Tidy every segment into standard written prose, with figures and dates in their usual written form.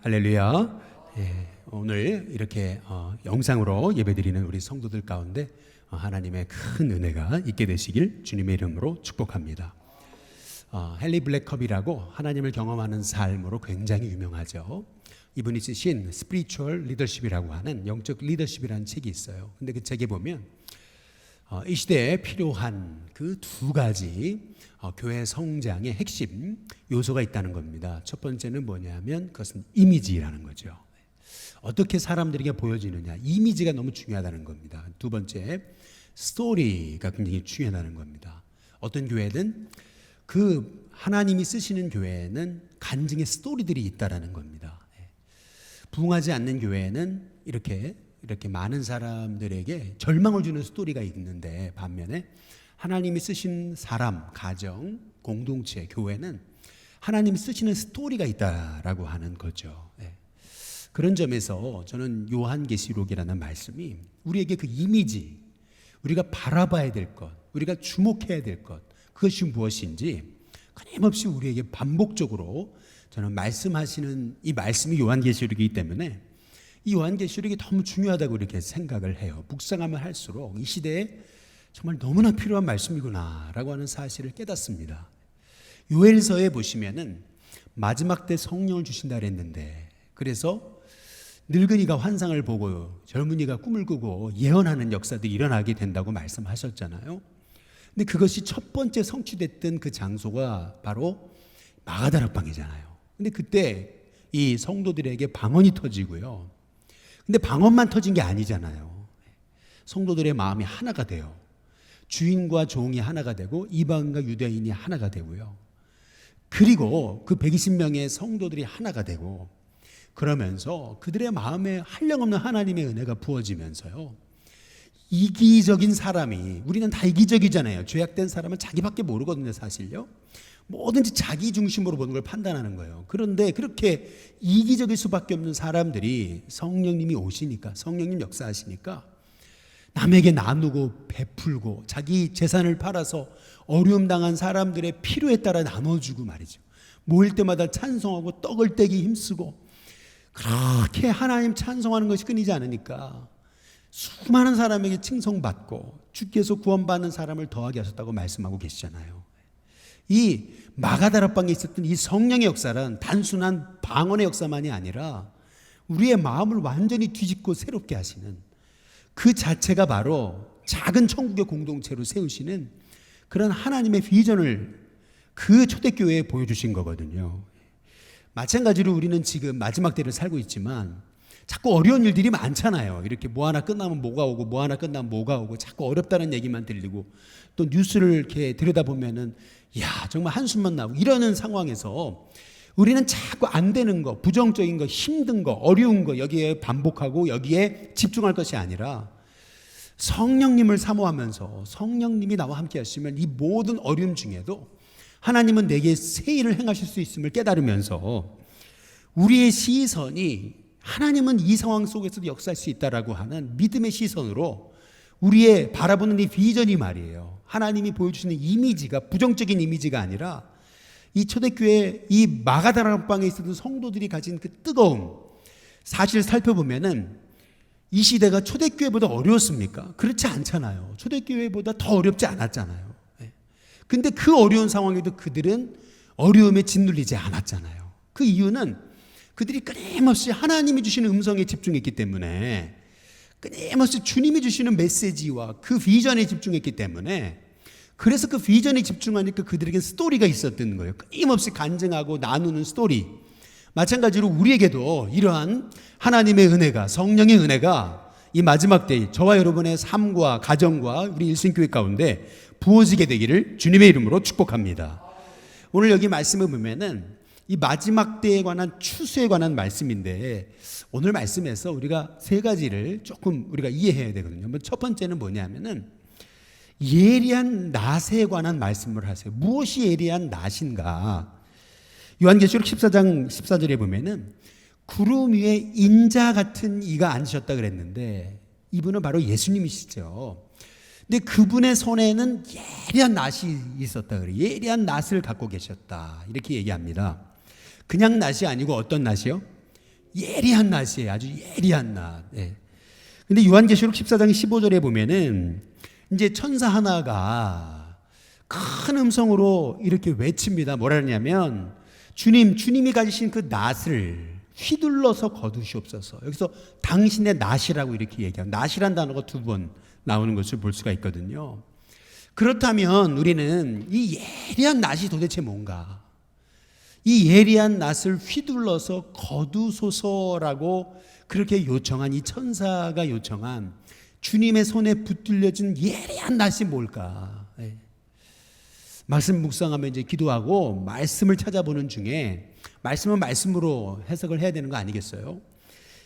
할렐루야. 오늘 이렇게 영상으로 예배드리는 우리 성도들 가운데 하나님의 큰 은혜가 있게 되시길 주님의 이름으로 축복합니다. 헨리 블랙컵이라고 하나님을 경험하는 삶으로 굉장히 유명하죠. 이분이 쓰신 스피리추얼 리더십이라고 하는 영적 리더십이라는 책이 있어요. 근데 그 책에 보면 이 시대에 필요한 그 두 가지 교회 성장의 핵심 요소가 있다는 겁니다. 첫 번째는 뭐냐면 그것은 이미지라는 거죠. 어떻게 사람들에게 보여지느냐, 이미지가 너무 중요하다는 겁니다. 두 번째, 스토리가 굉장히 중요하다는 겁니다. 어떤 교회든 그 하나님이 쓰시는 교회에는 간증의 스토리들이 있다라는 겁니다. 부흥하지 않는 교회에는 이렇게 많은 사람들에게 절망을 주는 스토리가 있는데, 반면에 하나님이 쓰신 사람, 가정, 공동체, 교회는 하나님이 쓰시는 스토리가 있다라고 하는 거죠. 그런 점에서 저는 요한계시록이라는 말씀이 우리에게 그 이미지, 우리가 바라봐야 될 것, 우리가 주목해야 될 것, 그것이 무엇인지 끊임없이 우리에게 반복적으로 저는 말씀하시는 이 말씀이 요한계시록이기 때문에 이 요한계시록이 너무 중요하다고 이렇게 생각을 해요. 묵상하면 할수록 이 시대에 정말 너무나 필요한 말씀이구나라고 하는 사실을 깨닫습니다. 요엘서에 보시면은 마지막 때 성령을 주신다 그랬는데, 그래서 늙은이가 환상을 보고 젊은이가 꿈을 꾸고 예언하는 역사들이 일어나게 된다고 말씀하셨잖아요. 근데 그것이 첫 번째 성취됐던 그 장소가 바로 마가다락방이잖아요. 근데 그때 이 성도들에게 방언이 터지고요. 근데 방언만 터진 게 아니잖아요. 성도들의 마음이 하나가 돼요. 주인과 종이 하나가 되고 이방인과 유대인이 하나가 되고요. 그리고 그 120명의 성도들이 하나가 되고, 그러면서 그들의 마음에 한량없는 하나님의 은혜가 부어지면서요, 이기적인 사람이, 우리는 다 이기적이잖아요. 죄악된 사람은 자기밖에 모르거든요, 사실요. 뭐든지 자기 중심으로 보는 걸 판단하는 거예요. 그런데 그렇게 이기적일 수밖에 없는 사람들이 성령님이 오시니까, 성령님 역사하시니까 남에게 나누고 베풀고 자기 재산을 팔아서 어려움 당한 사람들의 필요에 따라 나눠주고 말이죠. 모일 때마다 찬송하고 떡을 떼기 힘쓰고, 그렇게 하나님 찬송하는 것이 끊이지 않으니까 수많은 사람에게 칭송받고 주께서 구원받는 사람을 더하게 하셨다고 말씀하고 계시잖아요. 이 마가다락방에 있었던 이 성령의 역사는 단순한 방언의 역사만이 아니라 우리의 마음을 완전히 뒤집고 새롭게 하시는, 그 자체가 바로 작은 천국의 공동체로 세우시는 그런 하나님의 비전을 그 초대교회에 보여주신 거거든요. 마찬가지로 우리는 지금 마지막 때를 살고 있지만 자꾸 어려운 일들이 많잖아요. 이렇게 뭐 하나 끝나면 뭐가 오고 뭐 하나 끝나면 뭐가 오고 자꾸 어렵다는 얘기만 들리고, 또 뉴스를 이렇게 들여다보면은 야 정말 한숨만 나고 이러는 상황에서 우리는 자꾸 안 되는 거, 부정적인 거, 힘든 거, 어려운 거 여기에 반복하고 여기에 집중할 것이 아니라 성령님을 사모하면서 성령님이 나와 함께 하시면 이 모든 어려움 중에도 하나님은 내게 새 일을 행하실 수 있음을 깨달으면서 우리의 시선이 하나님은 이 상황 속에서도 역사할 수 있다라고 하는 믿음의 시선으로 우리의 바라보는 이 비전이 말이에요. 하나님이 보여주시는 이미지가 부정적인 이미지가 아니라 이 초대교회 이 마가다락방에 있었던 성도들이 가진 그 뜨거움, 사실 살펴보면은 이 시대가 초대교회보다 어려웠습니까? 그렇지 않잖아요. 초대교회보다 더 어렵지 않았잖아요. 근데 그 어려운 상황에도 그들은 어려움에 짓눌리지 않았잖아요. 그 이유는 그들이 끊임없이 하나님이 주시는 음성에 집중했기 때문에, 끊임없이 주님이 주시는 메시지와 그 비전에 집중했기 때문에, 그래서 그 비전에 집중하니까 그들에게 스토리가 있었던 거예요. 끊임없이 간증하고 나누는 스토리. 마찬가지로 우리에게도 이러한 하나님의 은혜가, 성령의 은혜가 이 마지막 때에 저와 여러분의 삶과 가정과 우리 일생교회 가운데 부어지게 되기를 주님의 이름으로 축복합니다. 오늘 여기 말씀을 보면은 이 마지막 때에 관한 추수에 관한 말씀인데, 오늘 말씀에서 우리가 세 가지를 조금 우리가 이해해야 되거든요. 첫 번째는 뭐냐면은 예리한 낫에 관한 말씀을 하세요. 무엇이 예리한 낫인가? 요한계시록 14장 14절에 보면은 구름 위에 인자 같은 이가 앉으셨다 그랬는데, 이분은 바로 예수님이시죠. 근데 그분의 손에는 예리한 낫이 있었다 그래요. 예리한 낫을 갖고 계셨다 이렇게 얘기합니다. 그냥 낫이 아니고 어떤 낫이요? 예리한 낫이에요. 아주 예리한 낫. 예. 근데 요한계시록 14장 15절에 보면은 이제 천사 하나가 큰 음성으로 이렇게 외칩니다. 뭐라 하냐면 주님이 가지신 그 낫을 휘둘러서 거두시옵소서. 여기서 당신의 낫이라고 이렇게 얘기하고, 낫이란 단어가 2번 나오는 것을 볼 수가 있거든요. 그렇다면 우리는 이 예리한 낫이 도대체 뭔가? 이 예리한 낫을 휘둘러서 거두소서라고 그렇게 요청한, 이 천사가 요청한 주님의 손에 붙들려진 예리한 낫이 뭘까? 말씀 묵상하면 이제 기도하고 말씀을 찾아보는 중에 말씀은 말씀으로 해석을 해야 되는 거 아니겠어요?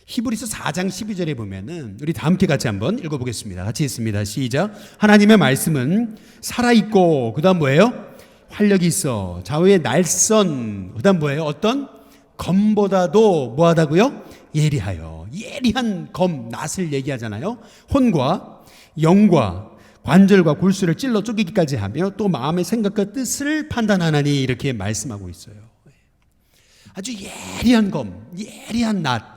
히브리서 4장 12절에 보면은 우리 다 함께 같이 한번 읽어보겠습니다. 같이 읽습니다. 시작. 하나님의 말씀은 살아있고 그다음 뭐예요? 활력이 있어 좌우의 날선, 그다음 뭐예요? 어떤 검보다도 뭐하다고요? 예리하여. 예리한 검, 낫을 얘기하잖아요. 혼과 영과 관절과 골수를 찔러 쪼개기까지 하며 또 마음의 생각과 뜻을 판단하나니, 이렇게 말씀하고 있어요. 아주 예리한 검, 예리한 낫.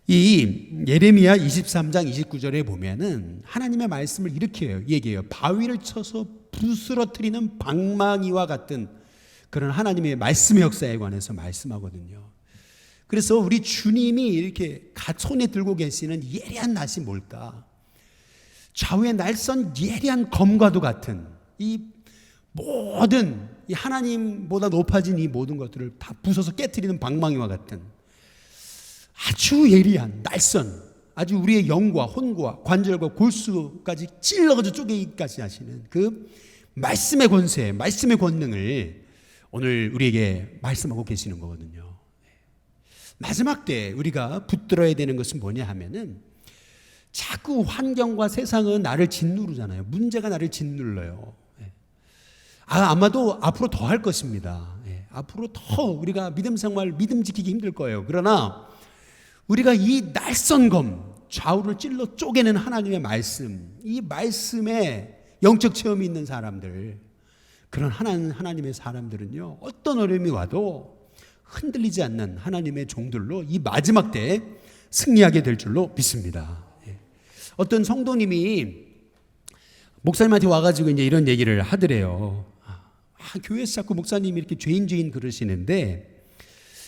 이 예레미야 23장 29절에 보면은 하나님의 말씀을 이렇게 얘기해요. 바위를 쳐서 부스러뜨리는 방망이와 같은 그런 하나님의 말씀의 역사에 관해서 말씀하거든요. 그래서 우리 주님이 이렇게 손에 들고 계시는 예리한 낫이 뭘까? 좌우의 날선 예리한 검과도 같은 이 모든 이 하나님보다 높아진 이 모든 것들을 다 부숴서 깨트리는 방망이와 같은 아주 예리한 날선, 아주 우리의 영과 혼과 관절과 골수까지 찔러가지고 쪼개기까지 하시는 그 말씀의 권세, 말씀의 권능을 오늘 우리에게 말씀하고 계시는 거거든요. 마지막 때 우리가 붙들어야 되는 것은 뭐냐 하면은, 자꾸 환경과 세상은 나를 짓누르잖아요. 문제가 나를 짓눌러요. 아마도 앞으로 더 할 것입니다. 앞으로 더 우리가 믿음 생활, 믿음 지키기 힘들 거예요. 그러나 우리가 이 날선 검, 좌우를 찔러 쪼개는 하나님의 말씀, 이 말씀에 영적 체험이 있는 사람들, 그런 하나님의 사람들은요, 어떤 어려움이 와도 흔들리지 않는 하나님의 종들로 이 마지막 때에 승리하게 될 줄로 믿습니다. 어떤 성도님이 목사님한테 와가지고 이제 이런 얘기를 하더래요. 교회에서 자꾸 목사님이 이렇게 죄인 그러시는데,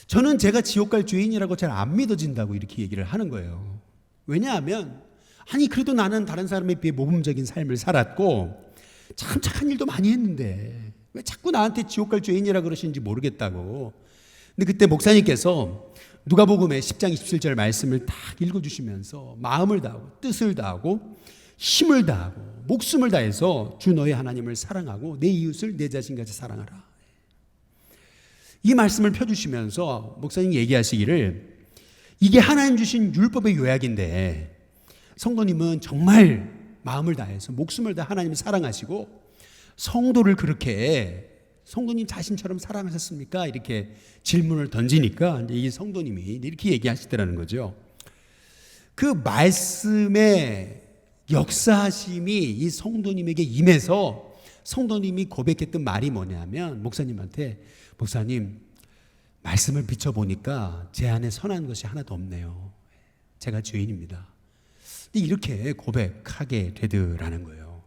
저는 제가 지옥 갈 죄인이라고 잘 안 믿어진다고 이렇게 얘기를 하는 거예요. 왜냐하면, 아니, 그래도 나는 다른 사람에 비해 모범적인 삶을 살았고, 참 착한 일도 많이 했는데, 왜 자꾸 나한테 지옥 갈 죄인이라고 그러시는지 모르겠다고. 근데 그때 목사님께서 누가복음의 10장 27절 말씀을 딱 읽어주시면서 마음을 다하고 뜻을 다하고 힘을 다하고 목숨을 다해서 주 너의 하나님을 사랑하고 내 이웃을 내 자신같이 사랑하라. 이 말씀을 펴주시면서 목사님 얘기하시기를, 이게 하나님 주신 율법의 요약인데 성도님은 정말 마음을 다해서 목숨을 다해 하나님을 사랑하시고 성도를 그렇게 성도님 자신처럼 사랑하셨습니까? 이렇게 질문을 던지니까 이 성도님이 이렇게 얘기하시더라는 거죠. 그 말씀의 역사하심이 이 성도님에게 임해서 성도님이 고백했던 말이 뭐냐면, 목사님한테, 목사님, 말씀을 비춰보니까 제 안에 선한 것이 하나도 없네요. 제가 죄인입니다. 이렇게 고백하게 되더라는 거예요.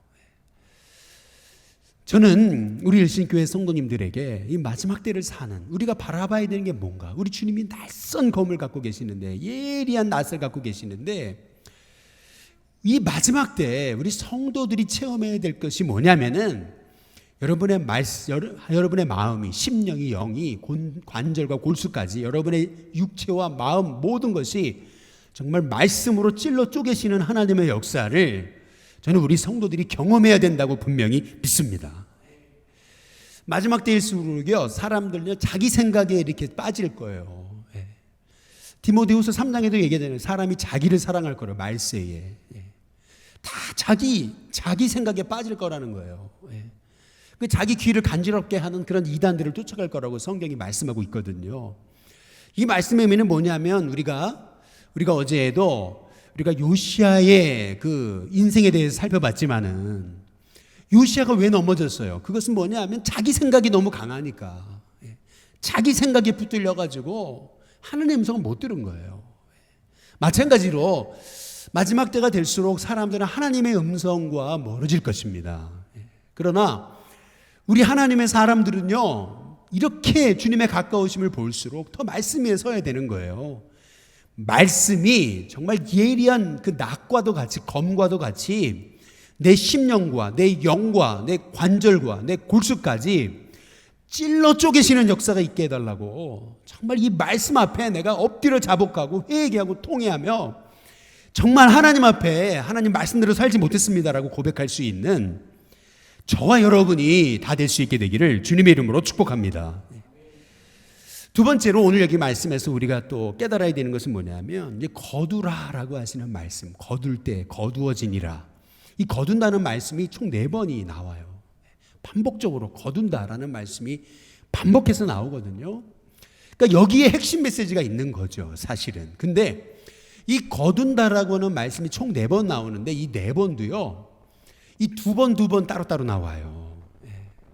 저는 우리 일신교회 성도님들에게 이 마지막 때를 사는, 우리가 바라봐야 되는 게 뭔가? 우리 주님이 낯선 검을 갖고 계시는데, 예리한 낫을 갖고 계시는데, 이 마지막 때 우리 성도들이 체험해야 될 것이 뭐냐면은, 여러분의 마음이, 심령이, 영이, 관절과 골수까지 여러분의 육체와 마음 모든 것이 정말 말씀으로 찔러 쪼개시는 하나님의 역사를 저는 우리 성도들이 경험해야 된다고 분명히 믿습니다. 마지막 때일수록요, 사람들은요, 자기 생각에 이렇게 빠질 거예요. 디모데후서 3장에도 얘기하잖아요. 사람이 자기를 사랑할 거라고, 말세에. 다 자기 생각에 빠질 거라는 거예요. 그 자기 귀를 간지럽게 하는 그런 이단들을 쫓아갈 거라고 성경이 말씀하고 있거든요. 이 말씀의 의미는 뭐냐면, 우리가 어제에도 우리가 요시아의 그 인생에 대해서 살펴봤지만은, 요시아가 왜 넘어졌어요? 그것은 뭐냐 하면 자기 생각이 너무 강하니까, 자기 생각에 붙들려 가지고 하나님의 음성을 못 들은 거예요. 마찬가지로 마지막 때가 될수록 사람들은 하나님의 음성과 멀어질 것입니다. 그러나 우리 하나님의 사람들은요, 이렇게 주님의 가까우심을 볼수록 더 말씀 위에 서야 되는 거예요. 말씀이 정말 예리한 그 낫과도 같이, 검과도 같이 내 심령과 내 영과 내 관절과 내 골수까지 찔러 쪼개시는 역사가 있게 해달라고, 정말 이 말씀 앞에 내가 엎드려 자복하고 회개하고 통회하며 정말 하나님 앞에 하나님 말씀대로 살지 못했습니다라고 고백할 수 있는 저와 여러분이 다 될 수 있게 되기를 주님의 이름으로 축복합니다. 두 번째로 오늘 여기 말씀에서 우리가 또 깨달아야 되는 것은 뭐냐면, 이제 거두라라고 하시는 말씀, 거둘 때 거두어지니라. 이 거둔다는 말씀이 총 4번이 나와요. 반복적으로 거둔다라는 말씀이 반복해서 나오거든요. 그러니까 여기에 핵심 메시지가 있는 거죠, 사실은. 근데 이 거둔다라고 하는 말씀이 총 4번 나오는데 이 4번도요, 이 2번 따로따로 나와요.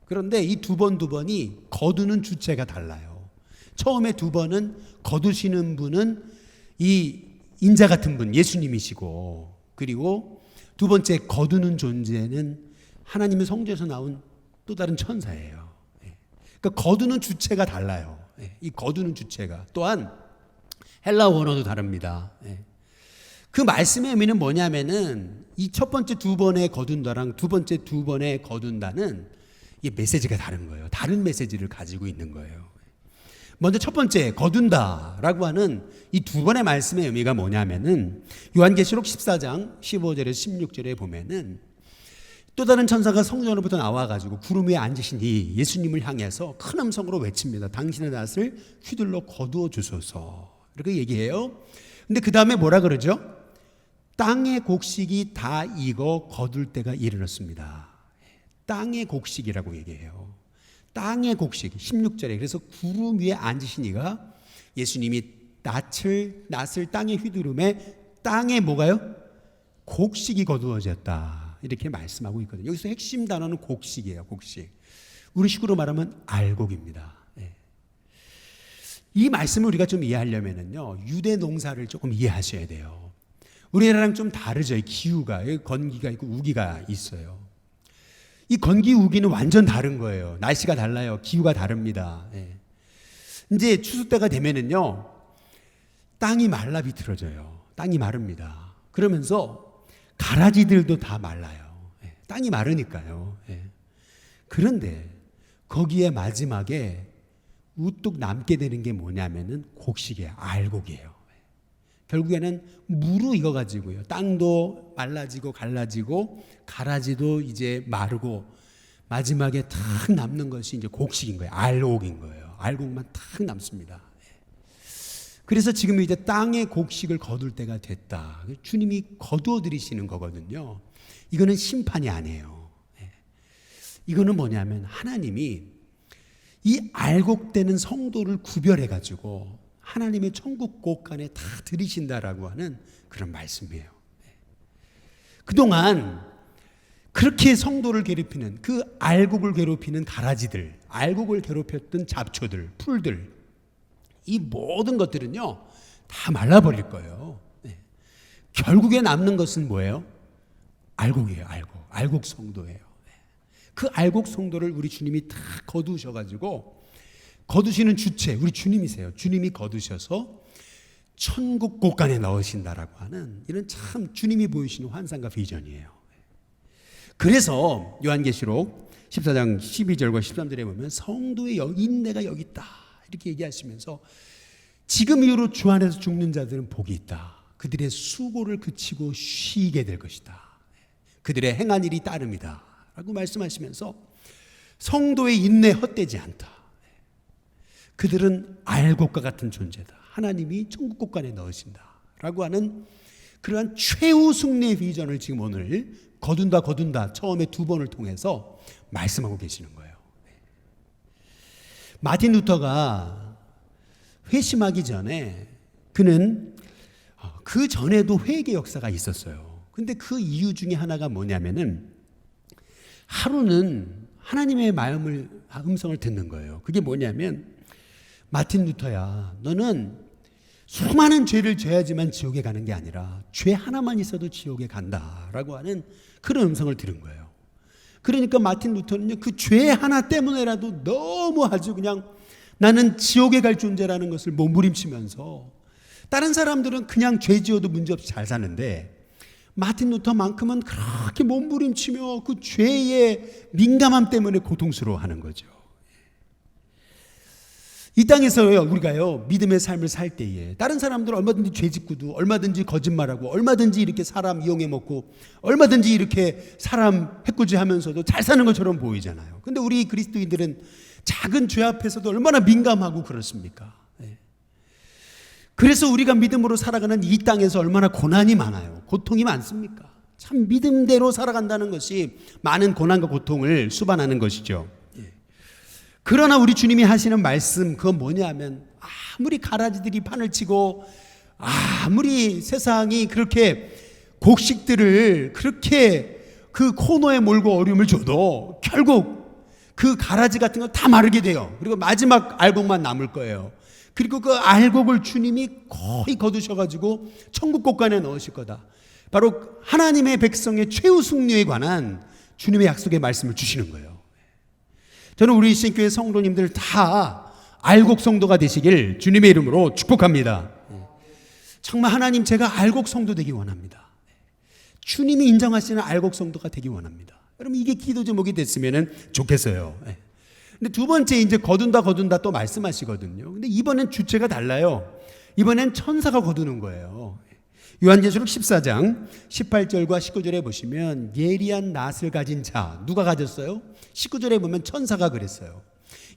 그런데 이 2번이 거두는 주체가 달라요. 처음에 2번은 거두시는 분은 이 인자 같은 분, 예수님이시고, 그리고 두 번째 거두는 존재는 하나님의 성전에서 나온 또 다른 천사예요. 그러니까 거두는 주체가 달라요. 이 거두는 주체가 또한 헬라 원어도 다릅니다. 그 말씀의 의미는 뭐냐면은 이 첫 번째 2번의 거둔다랑 두 번째 2번의 거둔다는 이 메시지가 다른 거예요. 다른 메시지를 가지고 있는 거예요. 먼저 첫 번째 거둔다라고 하는 이 2번의 말씀의 의미가 뭐냐면은 요한계시록 14장 15절에서 16절에 보면은 또 다른 천사가 성전으로부터 나와가지고 구름 위에 앉으신 이 예수님을 향해서 큰 음성으로 외칩니다. 당신의 낫을 휘둘러 거두어 주소서. 이렇게 얘기해요. 근데 그 다음에 뭐라 그러죠? 땅의 곡식이 다 익어 거둘 때가 이르렀습니다. 땅의 곡식이라고 얘기해요. 땅의 곡식, 16절에. 그래서 구름 위에 앉으신 이가 예수님이 낫을 땅에 휘두름에 땅에 뭐가요? 곡식이 거두어졌다. 이렇게 말씀하고 있거든요. 여기서 핵심 단어는 곡식이에요. 곡식. 우리 식으로 말하면 알곡입니다. 이 말씀을 우리가 좀 이해하려면요, 유대 농사를 조금 이해하셔야 돼요. 우리나라랑 좀 다르죠. 기후가, 건기가 있고 우기가 있어요. 이 건기 우기는 완전 다른 거예요. 날씨가 달라요. 기후가 다릅니다. 이제 추수 때가 되면은요, 땅이 말라 비틀어져요. 땅이 마릅니다. 그러면서 가라지들도 다 말라요. 땅이 마르니까요. 그런데 거기에 마지막에 우뚝 남게 되는 게 뭐냐면은 곡식이에요. 알곡이에요. 결국에는 무르익어가지고요, 땅도 말라지고 갈라지고 가라지도 이제 마르고 마지막에 탁 남는 것이 이제 곡식인 거예요. 알곡인 거예요. 알곡만 탁 남습니다. 그래서 지금 이제 땅의 곡식을 거둘 때가 됐다. 주님이 거두어 드리시는 거거든요. 이거는 심판이 아니에요. 이거는 뭐냐면 하나님이 이 알곡되는 성도를 구별해 가지고 하나님의 천국 곳간에 다 들이신다라고 하는 그런 말씀이에요. 그동안 그렇게 성도를 괴롭히는, 그 알곡을 괴롭히는 가라지들, 알곡을 괴롭혔던 잡초들, 풀들, 이 모든 것들은요 다 말라버릴 거예요. 결국에 남는 것은 뭐예요? 알곡이에요. 알곡 성도예요. 그 알곡 성도를 우리 주님이 다 거두셔가지고, 거두시는 주체 우리 주님이세요. 주님이 거두셔서 천국 곳간에 넣으신다라고 하는, 이런 참 주님이 보이시는 환상과 비전이에요. 그래서 요한계시록 14장 12절과 13절에 보면 성도의 인내가 여기 있다 이렇게 얘기하시면서, 지금 이후로 주 안에서 죽는 자들은 복이 있다. 그들의 수고를 그치고 쉬게 될 것이다. 그들의 행한 일이 따름이다 라고 말씀하시면서 성도의 인내 헛되지 않다. 그들은 알곡과 같은 존재다. 하나님이 천국 곳간에 넣으신다 라고 하는 그러한 최후 승리의 비전을 지금 오늘 거둔다 처음에 2번을 통해서 말씀하고 계시는 거예요. 마틴 루터가 회심하기 전에 그는 그 전에도 회개 역사가 있었어요. 근데 그 이유 중에 하나가 뭐냐면은 하루는 하나님의 음성을 듣는 거예요. 그게 뭐냐면, 마틴 루터야, 너는 수많은 죄를 져야지만 지옥에 가는 게 아니라 죄 하나만 있어도 지옥에 간다라고 하는 그런 음성을 들은 거예요. 그러니까 마틴 루터는요, 그 죄 하나 때문에라도 너무 아주 그냥 나는 지옥에 갈 존재라는 것을 몸부림치면서, 다른 사람들은 그냥 죄 지어도 문제없이 잘 사는데 마틴 루터만큼은 그렇게 몸부림치며 그 죄의 민감함 때문에 고통스러워하는 거죠. 이 땅에서요, 우리가요, 믿음의 삶을 살 때에 다른 사람들은 얼마든지 죄 짓고도 얼마든지 거짓말하고 얼마든지 이렇게 사람 이용해 먹고 얼마든지 이렇게 사람 해코지 하면서도 잘 사는 것처럼 보이잖아요. 근데 우리 그리스도인들은 작은 죄 앞에서도 얼마나 민감하고 그렇습니까? 그래서 우리가 믿음으로 살아가는 이 땅에서 얼마나 고난이 많아요. 고통이 많습니까? 참 믿음대로 살아간다는 것이 많은 고난과 고통을 수반하는 것이죠. 그러나 우리 주님이 하시는 말씀, 그건 뭐냐면, 아무리 가라지들이 판을 치고 아무리 세상이 그렇게 곡식들을 그렇게 그 코너에 몰고 어려움을 줘도 결국 그 가라지 같은 건 다 마르게 돼요. 그리고 마지막 알곡만 남을 거예요. 그리고 그 알곡을 주님이 거의 거두셔가지고 천국 곳간에 넣으실 거다. 바로 하나님의 백성의 최후 승리에 관한 주님의 약속의 말씀을 주시는 거예요. 저는 우리 신교회 성도님들 다 알곡 성도가 되시길 주님의 이름으로 축복합니다. 정말 하나님, 제가 알곡 성도 되기 원합니다. 주님이 인정하시는 알곡 성도가 되기 원합니다. 여러분, 이게 기도 제목이 됐으면 좋겠어요. 근데 두 번째, 이제 거둔다 또 말씀하시거든요. 근데 이번엔 주체가 달라요. 이번엔 천사가 거두는 거예요. 요한계시록 14장 18절과 19절에 보시면 예리한 낫을 가진 자, 누가 가졌어요? 19절에 보면 천사가 그랬어요.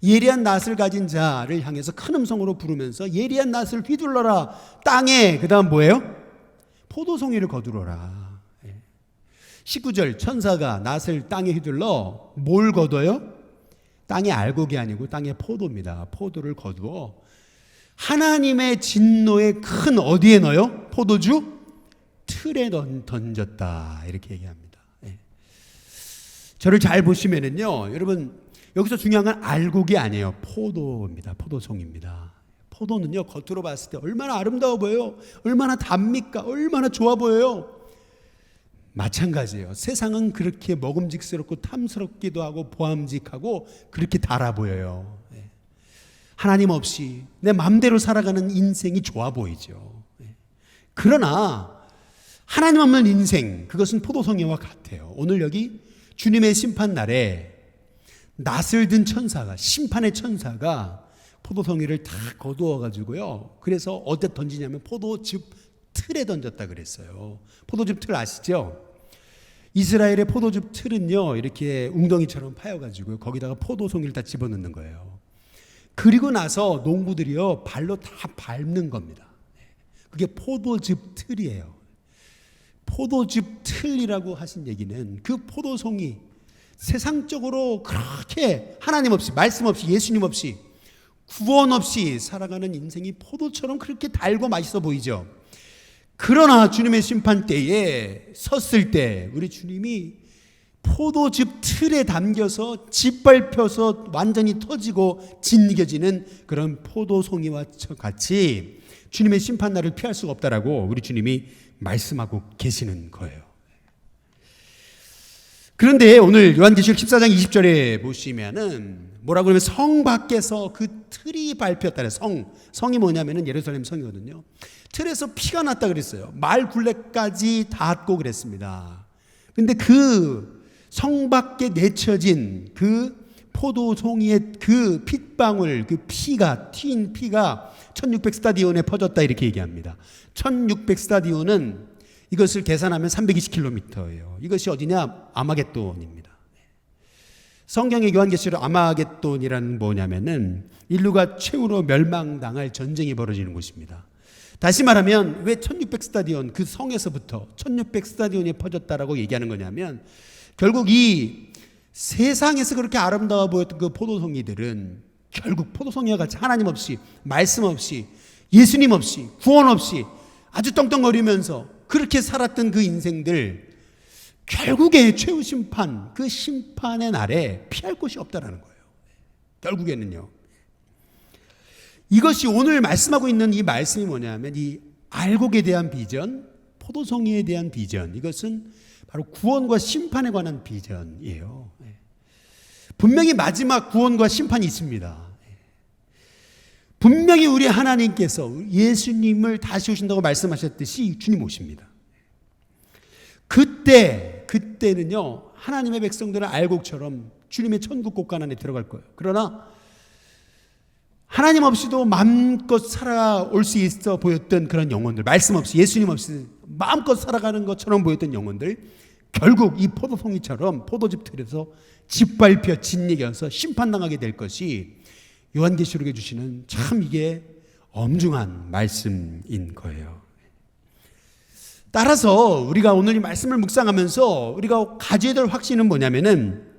예리한 낫을 가진 자를 향해서 큰 음성으로 부르면서 예리한 낫을 휘둘러라 땅에, 그 다음 뭐예요? 포도송이를 거두러라. 19절, 천사가 낫을 땅에 휘둘러 뭘 거둬요? 땅의 알곡이 아니고 땅의 포도입니다. 포도를 거두어 하나님의 진노의 큰 어디에 넣어요? 포도주 틀에 던졌다, 이렇게 얘기합니다. 저를 잘 보시면은요, 여러분, 여기서 중요한 건 알곡이 아니에요. 포도입니다. 포도송입니다. 포도는요, 겉으로 봤을 때 얼마나 아름다워 보여요. 얼마나 답니까? 얼마나 좋아 보여요. 마찬가지예요. 세상은 그렇게 먹음직스럽고 탐스럽기도 하고 보암직하고 그렇게 달아 보여요. 하나님 없이 내 마음대로 살아가는 인생이 좋아 보이죠. 그러나 하나님 없는 인생, 그것은 포도송이와 같아요. 오늘 여기 주님의 심판날에 낫을 든 천사가, 심판의 천사가 포도송이를 다 거두어 가지고요, 그래서 어디에 던지냐면 포도즙 틀에 던졌다 그랬어요. 포도즙 틀 아시죠? 이스라엘의 포도즙 틀은요, 이렇게 웅덩이처럼 파여가지고 거기다가 포도송이를 다 집어넣는 거예요. 그리고 나서 농부들이요, 발로 다 밟는 겁니다. 그게 포도즙 틀이에요. 포도즙 틀이라고 하신 얘기는 그 포도송이, 세상적으로 그렇게 하나님 없이, 말씀 없이, 예수님 없이, 구원 없이 살아가는 인생이 포도처럼 그렇게 달고 맛있어 보이죠. 그러나 주님의 심판 때에 섰을 때 우리 주님이 포도즙 틀에 담겨서 짓밟혀서 완전히 터지고 짓이겨지는 그런 포도송이와 같이 주님의 심판날을 피할 수가 없다라고 우리 주님이 말씀하고 계시는 거예요. 그런데 오늘 요한계시록 14장 20절에 보시면은 뭐라고 하면 성 밖에서 그 틀이 밟혔다 그래요. 성이 뭐냐면은 예루살렘 성이거든요. 틀에서 피가 났다 그랬어요. 말 굴레까지 닿았고 그랬습니다. 근데 그 성 밖에 내쳐진 그 포도송이의 그 핏방울, 그 피가, 튄 피가 1600 스타디온에 퍼졌다, 이렇게 얘기합니다. 1600 스타디온은 이것을 계산하면 320km예요. 이것이 어디냐? 아마겟돈입니다. 성경의 요한계시록 아마겟돈이라는 뭐냐면은 인류가 최후로 멸망당할 전쟁이 벌어지는 곳입니다. 다시 말하면 왜 1600 스타디온, 그 성에서부터 1600 스타디온이 퍼졌다라고 얘기하는 거냐면, 결국 이 세상에서 그렇게 아름다워 보였던 그 포도송이들은 결국 포도송이와 같이 하나님 없이, 말씀 없이, 예수님 없이, 구원 없이 아주 떵떵거리면서 그렇게 살았던 그 인생들, 결국에 최후 심판, 그 심판의 날에 피할 곳이 없다라는 거예요. 결국에는요. 이것이 오늘 말씀하고 있는 이 말씀이 뭐냐면 이 알곡에 대한 비전, 포도송이에 대한 비전, 이것은 바로 구원과 심판에 관한 비전이에요. 분명히 마지막 구원과 심판이 있습니다. 분명히 우리 하나님께서 예수님을 다시 오신다고 말씀하셨듯이 주님 오십니다. 그때는요, 하나님의 백성들은 알곡처럼 주님의 천국 곳간 안에 들어갈 거예요. 그러나 하나님 없이도 마음껏 살아올 수 있어 보였던 그런 영혼들, 말씀 없이, 예수님 없이 마음껏 살아가는 것처럼 보였던 영혼들, 결국 이 포도송이처럼 포도즙 틀에서 짓밟혀 짓이겨서 심판당하게 될 것이 요한계시록에 주시는 참 이게 엄중한 말씀인 거예요. 따라서 우리가 오늘 이 말씀을 묵상하면서 우리가 가져야 될 확신은 뭐냐면은,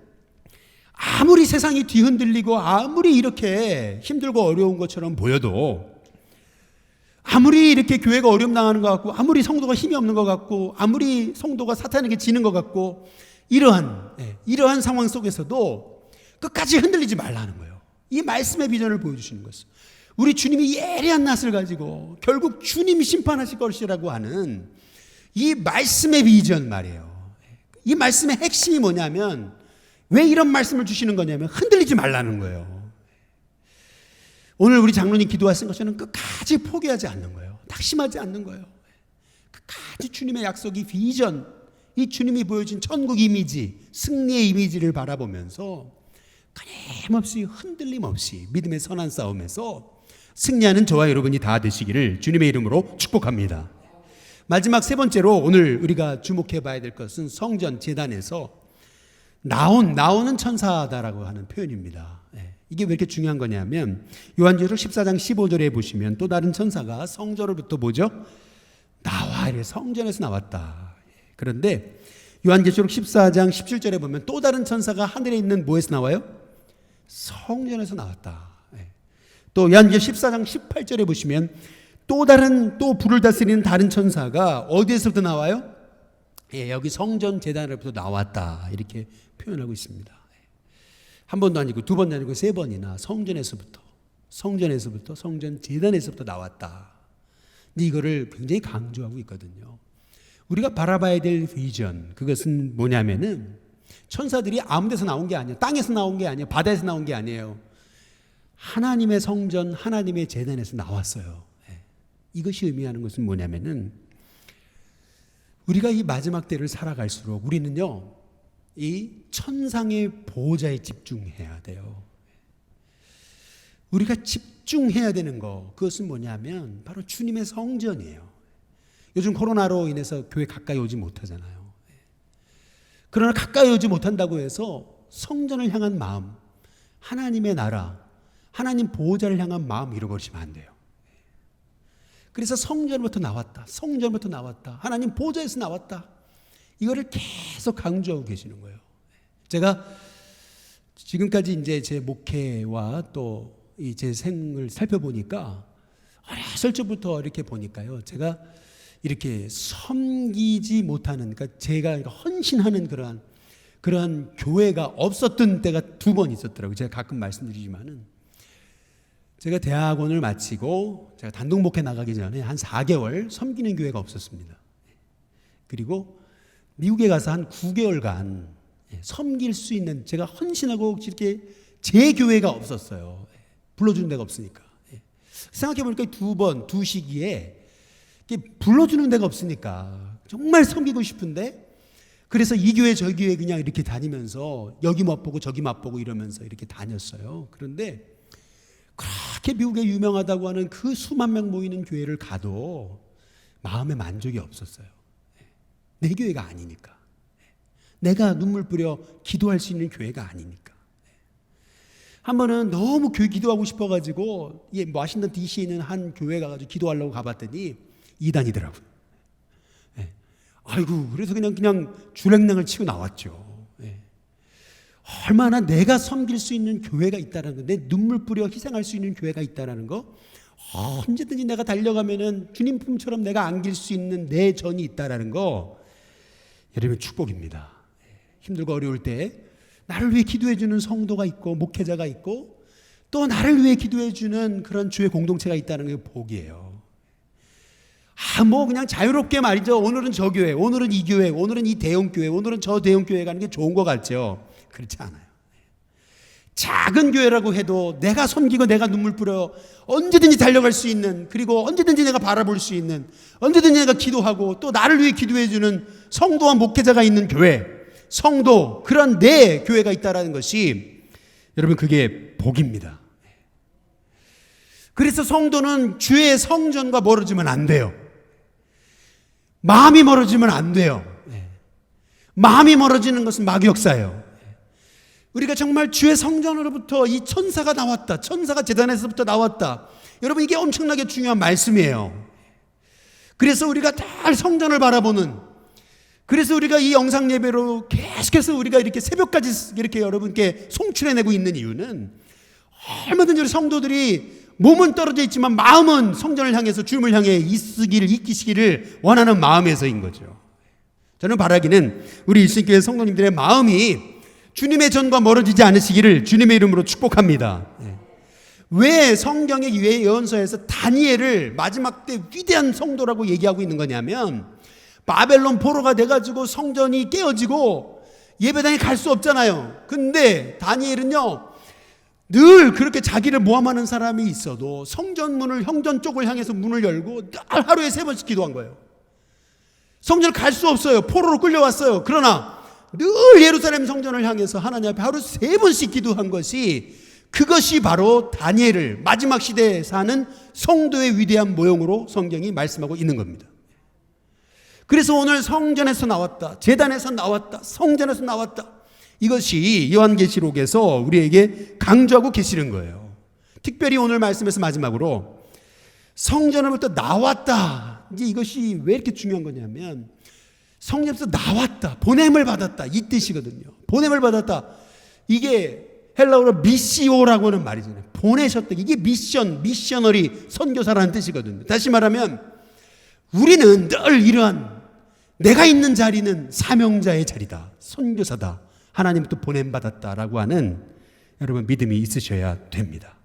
아무리 세상이 뒤흔들리고 아무리 이렇게 힘들고 어려운 것처럼 보여도, 아무리 이렇게 교회가 어려움 당하는 것 같고, 아무리 성도가 힘이 없는 것 같고, 아무리 성도가 사탄에게 지는 것 같고, 이러한 상황 속에서도 끝까지 흔들리지 말라는 거예요. 이 말씀의 비전을 보여주시는 것은, 우리 주님이 예리한 낯을 가지고 결국 주님이 심판하실 것이라고 하는 이 말씀의 비전 말이에요. 이 말씀의 핵심이 뭐냐면, 왜 이런 말씀을 주시는 거냐면 흔들리지 말라는 거예요. 오늘 우리 장로님 기도하신 것처럼 끝까지 포기하지 않는 거예요. 낙심하지 않는 거예요. 끝까지 주님의 약속이 비전, 이 주님이 보여준 천국 이미지, 승리의 이미지를 바라보면서 끊임없이 흔들림 없이 믿음의 선한 싸움에서 승리하는 저와 여러분이 다 되시기를 주님의 이름으로 축복합니다. 마지막 세 번째로 오늘 우리가 주목해 봐야 될 것은 성전 제단에서 나오는 천사다라고 하는 표현입니다. 이게 왜 이렇게 중요한 거냐면, 요한계시록 14장 15절에 보시면 또 다른 천사가 성전으로부터 뭐죠? 나와, 이래 성전에서 나왔다. 그런데 요한계시록 14장 17절에 보면 또 다른 천사가 하늘에 있는 뭐에서 나와요? 성전에서 나왔다. 또 요한계시록 14장 18절에 보시면 또 불을 다스리는 다른 천사가 어디에서부터 나와요? 여기 성전 제단으로부터 나왔다, 이렇게 표현하고 있습니다. 한 번도 아니고 두 번도 아니고 세 번이나 성전 제단에서부터 나왔다. 근데 이거를 굉장히 강조하고 있거든요. 우리가 바라봐야 될 비전, 그것은 뭐냐면은 천사들이 아무 데서 나온 게 아니에요. 땅에서 나온 게 아니에요. 바다에서 나온 게 아니에요. 하나님의 성전, 하나님의 제단에서 나왔어요. 이것이 의미하는 것은 뭐냐면은, 우리가 이 마지막 때를 살아갈수록 우리는요, 이 천상의 보호자에 집중해야 돼요. 우리가 집중해야 되는 거, 그것은 뭐냐면 바로 주님의 성전이에요. 요즘 코로나로 인해서 교회 가까이 오지 못하잖아요. 그러나 가까이 오지 못한다고 해서 성전을 향한 마음, 하나님의 나라, 하나님 보호자를 향한 마음 잃어버리시면 안 돼요. 그래서 성전부터 나왔다, 하나님 보호자에서 나왔다, 이거를 계속 강조하고 계시는 거예요. 제가 지금까지 이제 제 목회와 또 이 제 생을 살펴보니까, 어렸을 적부터 이렇게 보니까요, 제가 이렇게 섬기지 못하는, 그러니까 제가 헌신하는 그러한 교회가 없었던 때가 2번 있었더라고요. 제가 가끔 말씀드리지만은, 제가 대학원을 마치고 제가 단독 목회 나가기 전에 한 4개월 섬기는 교회가 없었습니다. 그리고 미국에 가서 한 9개월간 섬길 수 있는, 제가 헌신하고 이렇게 제 교회가 없었어요. 불러주는 데가 없으니까. 생각해보니까 두 시기에 불러주는 데가 없으니까 정말 섬기고 싶은데, 그래서 이 교회 저 교회 그냥 이렇게 다니면서 여기 맛보고 저기 맛보고 이러면서 이렇게 다녔어요. 그런데 그렇게 미국에 유명하다고 하는 그 수만 명 모이는 교회를 가도 마음에 만족이 없었어요. 내 교회가 아니니까. 내가 눈물 뿌려 기도할 수 있는 교회가 아니니까. 한 번은 너무 기도하고 싶어가지고 워싱턴 DC에 있는 한 교회 가가지고 기도하려고 가봤더니 2단이더라고요. 아이고, 그래서 그냥 주랭랑을 치고 나왔죠. 얼마나 내가 섬길 수 있는 교회가 있다는 거, 내 눈물 뿌려 희생할 수 있는 교회가 있다는 거, 언제든지 내가 달려가면은 주님 품처럼 내가 안길 수 있는 내 전이 있다는 거, 여러분 축복입니다. 힘들고 어려울 때 나를 위해 기도해 주는 성도가 있고 목회자가 있고 또 나를 위해 기도해 주는 그런 주의 공동체가 있다는 게 복이에요. 그냥 자유롭게 말이죠. 오늘은 저 교회, 오늘은 이 교회, 오늘은 이 대형 교회, 오늘은 저 대형 교회 가는 게 좋은 것 같죠. 그렇지 않아요. 작은 교회라고 해도 내가 섬기고 내가 눈물 뿌려 언제든지 달려갈 수 있는, 그리고 언제든지 내가 바라볼 수 있는, 언제든지 내가 기도하고 또 나를 위해 기도해 주는 성도와 목회자가 있는 교회, 성도, 그런 내 교회가 있다는 것이 여러분 그게 복입니다. 그래서 성도는 주의 성전과 멀어지면 안 돼요. 마음이 멀어지면 안 돼요. 마음이 멀어지는 것은 마귀역사예요. 우리가 정말 주의 성전으로부터 이 천사가 나왔다, 천사가 제단에서부터 나왔다, 여러분 이게 엄청나게 중요한 말씀이에요. 그래서 우리가 늘 성전을 바라보는, 그래서 우리가 이 영상 예배로 계속해서 우리가 이렇게 새벽까지 이렇게 여러분께 송출해내고 있는 이유는 얼마든지 우리 성도들이 몸은 떨어져 있지만 마음은 성전을 향해서 주님을 향해 이기시기를 원하는 마음에서인 거죠. 저는 바라기는 우리 일신교회 성도님들의 마음이 주님의 전과 멀어지지 않으시기를 주님의 이름으로 축복합니다. 왜 성경의 예언서에서 다니엘을 마지막 때 위대한 성도라고 얘기하고 있는 거냐면, 바벨론 포로가 돼가지고 성전이 깨어지고 예배당에 갈 수 없잖아요. 근데 다니엘은요, 늘 그렇게 자기를 모함하는 사람이 있어도 성전 문을, 형전 쪽을 향해서 문을 열고 늘 하루에 3번씩 기도한 거예요. 성전을 갈 수 없어요. 포로로 끌려왔어요. 그러나 늘 예루살렘 성전을 향해서 하나님 앞에 하루 3번씩 기도한 것이, 그것이 바로 다니엘을 마지막 시대에 사는 성도의 위대한 모형으로 성경이 말씀하고 있는 겁니다. 그래서 오늘 성전에서 나왔다, 제단에서 나왔다, 성전에서 나왔다, 이것이 요한계시록에서 우리에게 강조하고 계시는 거예요. 특별히 오늘 말씀에서 마지막으로 성전으로부터 나왔다, 이제 이것이 왜 이렇게 중요한 거냐면, 성전에서 나왔다, 보냄을 받았다, 이 뜻이거든요. 보냄을 받았다, 이게 헬라어로 미시오라고 하는 말이잖아요. 보내셨다, 이게 미셔너리, 선교사라는 뜻이거든요. 다시 말하면 우리는 늘 이러한, 내가 있는 자리는 사명자의 자리다, 선교사다, 하나님부터 보냄받았다라고 하는 여러분 믿음이 있으셔야 됩니다.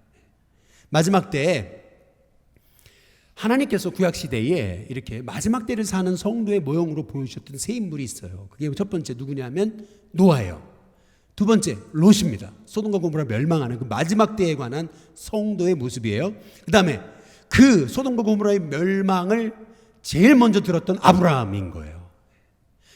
마지막 때에 하나님께서 구약시대에 이렇게 마지막 때를 사는 성도의 모형으로 보여주셨던 세 인물이 있어요. 그게 첫 번째 누구냐면 노아예요. 두 번째 롯입니다. 소돔과 고모라 멸망하는 그 마지막 때에 관한 성도의 모습이에요. 그 다음에 그 소돔과 고모라의 멸망을 제일 먼저 들었던 아브라함인 거예요.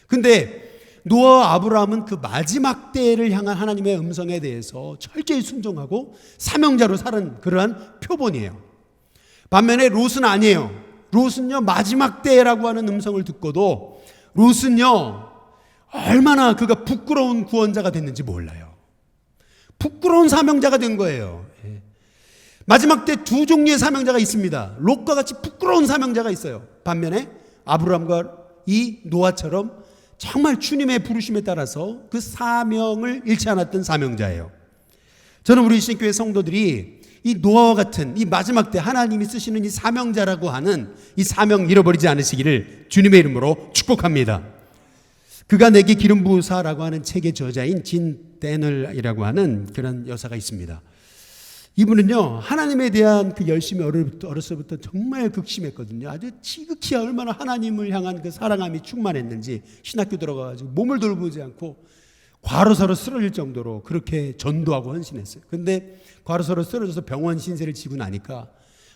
근데 노아와 아브라함은 그 마지막 때를 향한 하나님의 음성에 대해서 철저히 순종하고 사명자로 살은 그러한 표본이에요. 반면에 롯은 아니에요. 롯은요, 마지막 때라고 하는 음성을 듣고도 롯은요, 얼마나 그가 부끄러운 구원자가 됐는지 몰라요. 부끄러운 사명자가 된 거예요. 마지막 때 두 종류의 사명자가 있습니다. 롯과 같이 부끄러운 사명자가 있어요. 반면에 아브라함과 이 노아처럼 정말 주님의 부르심에 따라서 그 사명을 잃지 않았던 사명자예요. 저는 우리 신교회 성도들이 이 노아와 같은 이 마지막 때 하나님이 쓰시는 이 사명자라고 하는 이 사명 잃어버리지 않으시기를 주님의 이름으로 축복합니다. 그가 내게 기름 부으사라고 하는 책의 저자인 진 데널이라고 하는 그런 여사가 있습니다. 이분은요, 하나님에 대한 그 열심이 어렸을 때부터 정말 극심했거든요. 아주 지극히 얼마나 하나님을 향한 그 사랑함이 충만했는지 신학교 들어가가지고 몸을 돌보지 않고 과로사로 쓰러질 정도로 그렇게 전도하고 헌신했어요. 근데 과로사로 쓰러져서 병원 신세를 지고 나니까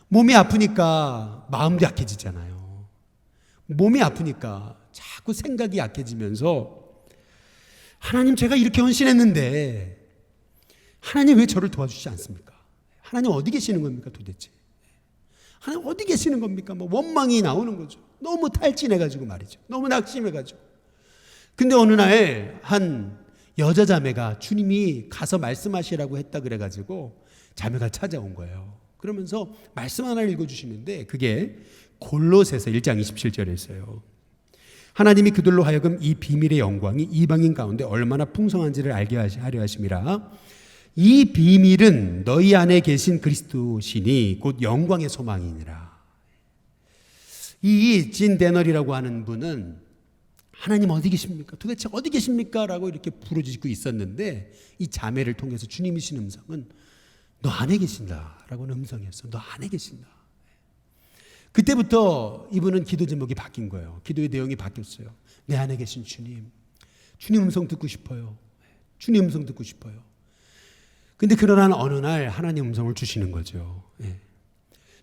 몸이 아프니까 마음도 약해지잖아요. 몸이 아프니까 자꾸 생각이 약해지면서, 하나님 제가 이렇게 헌신했는데 하나님 왜 저를 도와주시지 않습니까? 하나님 어디 계시는 겁니까 도대체? 하나님 어디 계시는 겁니까? 원망이 나오는 거죠. 너무 탈진해가지고 말이죠. 너무 낙심해가지고. 근데 어느 날 한 여자 자매가 주님이 가서 말씀하시라고 했다 그래가지고 자매가 찾아온 거예요. 그러면서 말씀 하나를 읽어주시는데 그게 골로새서 1장 27절이었어요. 하나님이 그들로 하여금 이 비밀의 영광이 이방인 가운데 얼마나 풍성한지를 알게 하려 하심이라. 이 비밀은 너희 안에 계신 그리스도시니 곧 영광의 소망이니라. 이 진 데널이라고 하는 분은 하나님 어디 계십니까? 도대체 어디 계십니까? 라고 이렇게 부르짖고 있었는데 이 자매를 통해서 주님이신 음성은 너 안에 계신다라고는 음성이었어. 너 안에 계신다. 그때부터 이분은 기도 제목이 바뀐 거예요. 기도의 내용이 바뀌었어요. 내 안에 계신 주님. 주님 음성 듣고 싶어요. 주님 음성 듣고 싶어요. 근데 그러나 어느 날 하나님 음성을 주시는 거죠.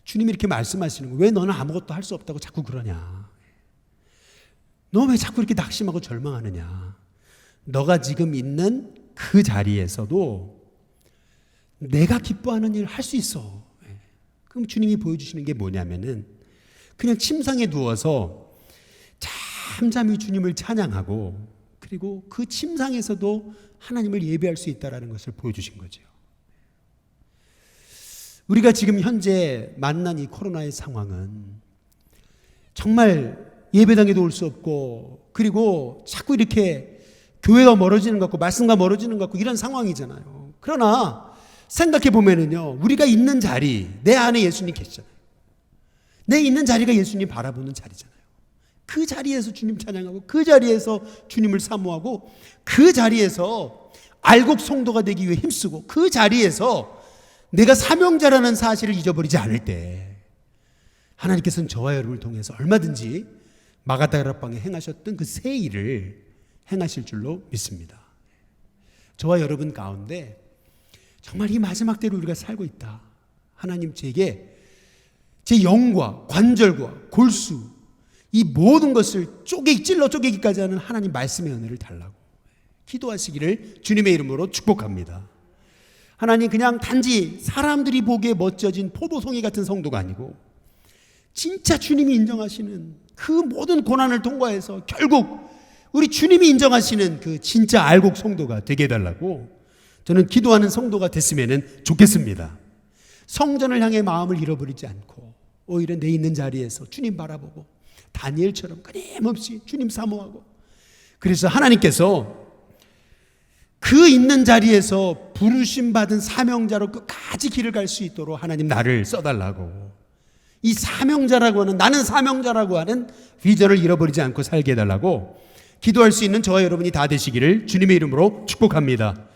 주님이 이렇게 말씀하시는 거예요. 왜 너는 아무것도 할 수 없다고 자꾸 그러냐. 너 왜 자꾸 이렇게 낙심하고 절망하느냐. 너가 지금 있는 그 자리에서도 내가 기뻐하는 일을 할 수 있어. 그럼 주님이 보여주시는 게 뭐냐면은 그냥 침상에 누워서 잠잠히 주님을 찬양하고 그리고 그 침상에서도 하나님을 예배할 수 있다는 것을 보여주신 거죠. 우리가 지금 현재 만난 이 코로나의 상황은 정말 예배당에도 올 수 없고 그리고 자꾸 이렇게 교회가 멀어지는 것 같고 말씀과 멀어지는 것 같고 이런 상황이잖아요. 그러나 생각해 보면은요, 우리가 있는 자리, 내 안에 예수님 계시잖아요. 내 있는 자리가 예수님 바라보는 자리잖아요. 그 자리에서 주님 찬양하고 그 자리에서 주님을 사모하고 그 자리에서 알곡 성도가 되기 위해 힘쓰고 그 자리에서 내가 사명자라는 사실을 잊어버리지 않을 때 하나님께서는 저와 여러분을 통해서 얼마든지 마가다락방에 행하셨던 그 새 일을 행하실 줄로 믿습니다. 저와 여러분 가운데 정말 이 마지막 때로 우리가 살고 있다. 하나님 제게 제 영과 관절과 골수 이 모든 것을 찔러 쪼개기까지 하는 하나님 말씀의 은혜를 달라고 기도하시기를 주님의 이름으로 축복합니다. 하나님 그냥 단지 사람들이 보기에 멋져진 포도송이 같은 성도가 아니고 진짜 주님이 인정하시는 그 모든 고난을 통과해서 결국 우리 주님이 인정하시는 그 진짜 알곡 성도가 되게 해달라고 저는 기도하는 성도가 됐으면 좋겠습니다. 성전을 향해 마음을 잃어버리지 않고 오히려 내 있는 자리에서 주님 바라보고 다니엘처럼 끊임없이 주님 사모하고 그래서 하나님께서 그 있는 자리에서 부르심 받은 사명자로 끝까지 길을 갈 수 있도록 하나님 나를 써달라고 이 사명자라고 하는 나는 사명자라고 하는 비전을 잃어버리지 않고 살게 해달라고 기도할 수 있는 저와 여러분이 다 되시기를 주님의 이름으로 축복합니다.